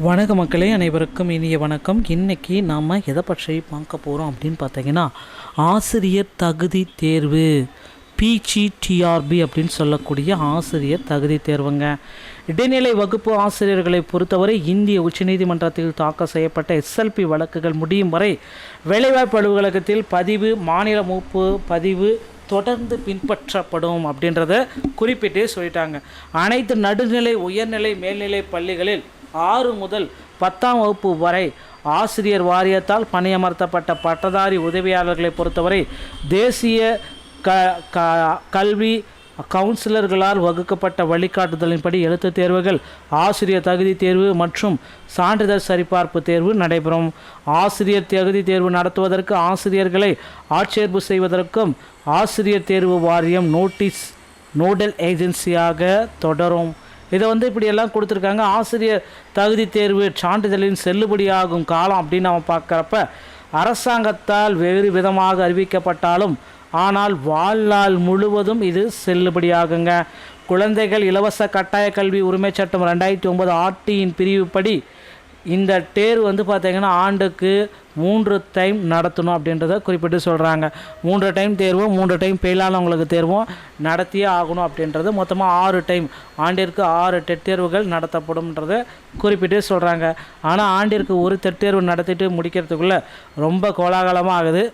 வணக்க மக்களே, அனைவருக்கும் இனிய வணக்கம். இன்றைக்கி நாம் எதை பற்றி பார்க்க போகிறோம் அப்படின்னு பார்த்தீங்கன்னா, ஆசிரியர் தகுதி தேர்வு பிஜிடிஆர்பி அப்படின்னு சொல்லக்கூடிய ஆசிரியர் தகுதி தேர்வுங்க. இடைநிலை வகுப்பு ஆசிரியர்களை பொறுத்தவரை இந்திய உச்சநீதிமன்றத்தில் தாக்கல் செய்யப்பட்ட எஸ்எல்பி வழக்குகள் முடியும் வரை வேலைவாய்ப்பு அலுவலகத்தில் பதிவு, மாநில மூப்பு பதிவு தொடர்ந்து பின்பற்றப்படும் அப்படின்றத குறிப்பிட்டே சொல்லிட்டாங்க. அனைத்து நடுநிலை, உயர்நிலை, மேல்நிலை பள்ளிகளில் 6 முதல் 10ஆம் வகுப்பு வரை ஆசிரியர் வாரியத்தால் பணியமர்த்தப்பட்ட பட்டதாரி உதவியாளர்களை பொறுத்தவரை தேசிய கல்வி கவுன்சிலர்களால் வகுக்கப்பட்ட வழிகாட்டுதலின்படி எழுத்துத் தேர்வுகள், ஆசிரியர் தகுதி தேர்வு மற்றும் சான்றிதழ் சரிபார்ப்பு தேர்வு நடைபெறும். ஆசிரியர் தகுதி தேர்வு நடத்துவதற்கு ஆசிரியர்களை ஆட்சேர்ப்பு செய்வதற்கும் ஆசிரியர் தேர்வு வாரியம் நோடல் ஏஜென்சியாக தொடரும். இதை இப்படியெல்லாம் கொடுத்துருக்காங்க. ஆசிரியர் தகுதி தேர்வு சான்றிதழின் செல்லுபடியாகும் காலம் அப்படின்னு நம்ம பார்க்குறப்ப அரசாங்கத்தால் வேறு விதமாக அறிவிக்கப்பட்டாலும் ஆனால் வாழ்நாள் முழுவதும் இது செல்லுபடியாகுங்க. குழந்தைகள் இலவச கட்டாய கல்வி உரிமை சட்டம் 2009 ஆர்டியின் பிரிவுப்படி இந்த தேர்வு பார்த்திங்கன்னா ஆண்டுக்கு 3 டைம் நடத்தணும் அப்படின்றத குறிப்பிட்டு சொல்கிறாங்க. 3 டைம் தேர்வும் 3 டைம் ஃபெயிலானவங்களுக்கு தேர்வும் நடத்தியே ஆகணும் அப்படின்றது. மொத்தமாக 6 டைம், ஆண்டிற்கு 6 டெட் தேர்வுகள் நடத்தப்படும்ன்றத குறிப்பிட்டு சொல்கிறாங்க. ஆனால் ஆண்டிற்கு ஒரு டெட் தேர்வு நடத்திட்டு முடிக்கிறதுக்குள்ளே ரொம்ப கோலாகலமாக ஆகுது.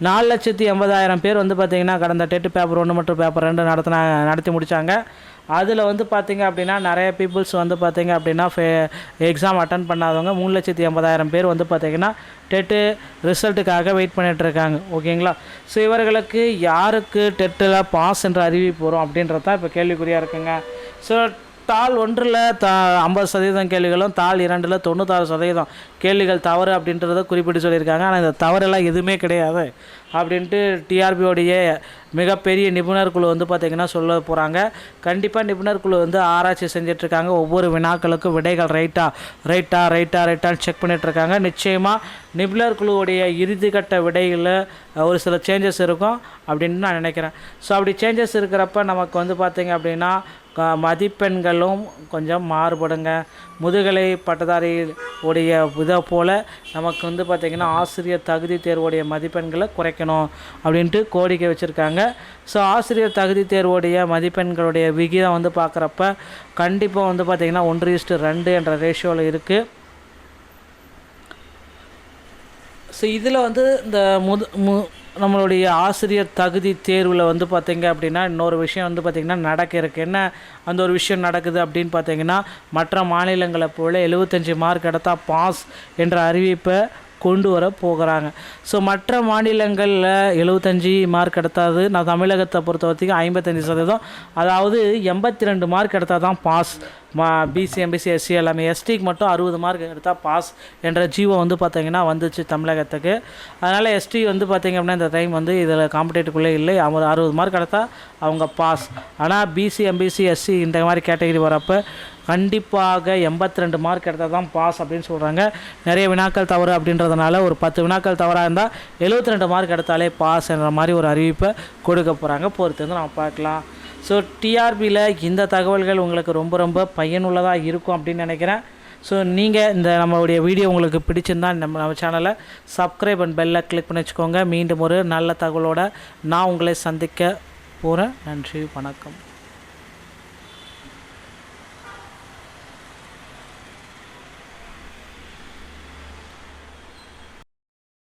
4,80,000 பேர் பார்த்திங்கன்னா கடந்த டெட் பேப்பர் 1 மற்றும் பேப்பர் 2 நடத்தி முடித்தாங்க. அதில் பார்த்திங்க அப்படின்னா நிறைய பீப்புள்ஸ் பார்த்திங்க அப்படின்னா எக்ஸாம் அட்டன் பண்ணாதவங்க 3,80,000 பேர் பார்த்திங்கன்னா டெட்டு ரிசல்ட்டுக்காக வெயிட் பண்ணிகிட்ருக்காங்க. ஓகேங்களா? ஸோ இவர்களுக்கு யாருக்கு டெட்டில் பாஸ் என்ற அறிவிப்பு வரும் அப்படின்றது தான் இப்போ கேள்விக்குறியாக இருக்குங்க. ஸோ தாள் 1ல் 50% கேள்விகளும், தாள் 2ல் 96% கேள்விகள் தவறு அப்படின்றத குறிப்பிட்டு சொல்லியிருக்காங்க. ஆனால் இந்த தவறெல்லாம் எதுவுமே கிடையாது அப்படின்ட்டு டிஆர்பியோடைய மிகப்பெரிய நிபுணர் குழு பார்த்திங்கன்னா சொல்ல போகிறாங்க. கண்டிப்பாக நிபுணர் குழு ஆராய்ச்சி செஞ்சிட்ருக்காங்க. ஒவ்வொரு வினாக்களுக்கும் விடைகள் ரைட்டான்னு செக் பண்ணிகிட்ருக்காங்க. நிச்சயமாக நிபுணர் குழுவுடைய இறுதிக்கட்ட விடைகளில் ஒரு சில சேஞ்சஸ் இருக்கும் அப்படின்னு நான் நினைக்கிறேன். ஸோ அப்படி சேஞ்சஸ் இருக்கிறப்ப நமக்கு பார்த்திங்க அப்படின்னா மதிப்பெண்களும் கொஞ்சம் மாறுபடுங்க. முதுகலை பட்டதாரி உடைய இதை போல் நமக்கு பார்த்திங்கன்னா ஆசிரியர் தகுதி தேர்வுடைய மதிப்பெண்களை குறைக்கணும் அப்படின்ட்டு கோரிக்கை வச்சுருக்காங்க. ஸோ ஆசிரியர் தகுதி தேர்வுடைய மதிப்பெண்களுடைய விகிதம் பார்க்குறப்ப கண்டிப்பாக பார்த்திங்கன்னா 1:2 என்ற ரேஷியோவில் இருக்குது. ஸோ இதில் இந்த நம்மளுடைய ஆசிரியர் தகுதி தேர்வில் பார்த்திங்க அப்படின்னா இன்னொரு விஷயம் பார்த்திங்கன்னா நடக்கிறதுக்கு என்ன அந்த ஒரு விஷயம் நடக்குது அப்படின்னு பார்த்திங்கன்னா, மற்ற மாநிலங்களை போல் 75 மார்க் எடுத்தால் பாஸ் என்ற அறிவிப்பை கொண்டு வர போகிறாங்க. ஸோ மற்ற மாநிலங்களில் 75 மார்க் எடுத்தாது. நான் தமிழகத்தை பொறுத்த வரைக்கும் 55%, அதாவது 82 மார்க் எடுத்தால் தான் பாஸ். பிசி, எம்பிசி, எஸ்சி எல்லாமே. எஸ்டிக்கு மட்டும் 60 மார்க் எடுத்தால் பாஸ் என்ற ஜீவோ பார்த்திங்கன்னா வந்துச்சு தமிழகத்துக்கு. அதனால் எஸ்டி பார்த்திங்க அப்படின்னா இந்த டைம் இதில் காம்படேட்டிவ்குள்ளே இல்லை. அவங்க 60 மார்க் எடுத்தால் அவங்க பாஸ். ஆனால் பிசி, எம்பிசி, எஸ்சி இந்த மாதிரி கேட்டகரி வரப்போ கண்டிப்பாக 82 மார்க் எடுத்தால் தான் பாஸ் அப்படின்னு சொல்கிறாங்க. நிறைய வினாக்கள் தவறு அப்படின்றதுனால ஒரு 10 வினாக்கள் தவறாக இருந்தால் 72 மார்க் எடுத்தாலே பாஸ் என்ற மாதிரி ஒரு அறிவிப்பை கொடுக்க போகிறாங்க. பொறுத்து நம்ம பார்க்கலாம். ஸோ டிஆர்பியில் இந்த தகவல்கள் உங்களுக்கு ரொம்ப பயனுள்ளதாக இருக்கும் அப்படின்னு நினைக்கிறேன். ஸோ நீங்கள் இந்த நம்மளுடைய வீடியோ உங்களுக்கு பிடிச்சிருந்தால் நம்ம சேனலை சப்ஸ்கிரைப் அண்ட் பெல்லை கிளிக் பண்ணி வச்சுக்கோங்க. மீண்டும் ஒரு நல்ல தகவலோடு நான் உங்களை சந்திக்க போகிறேன். நன்றி, வணக்கம்.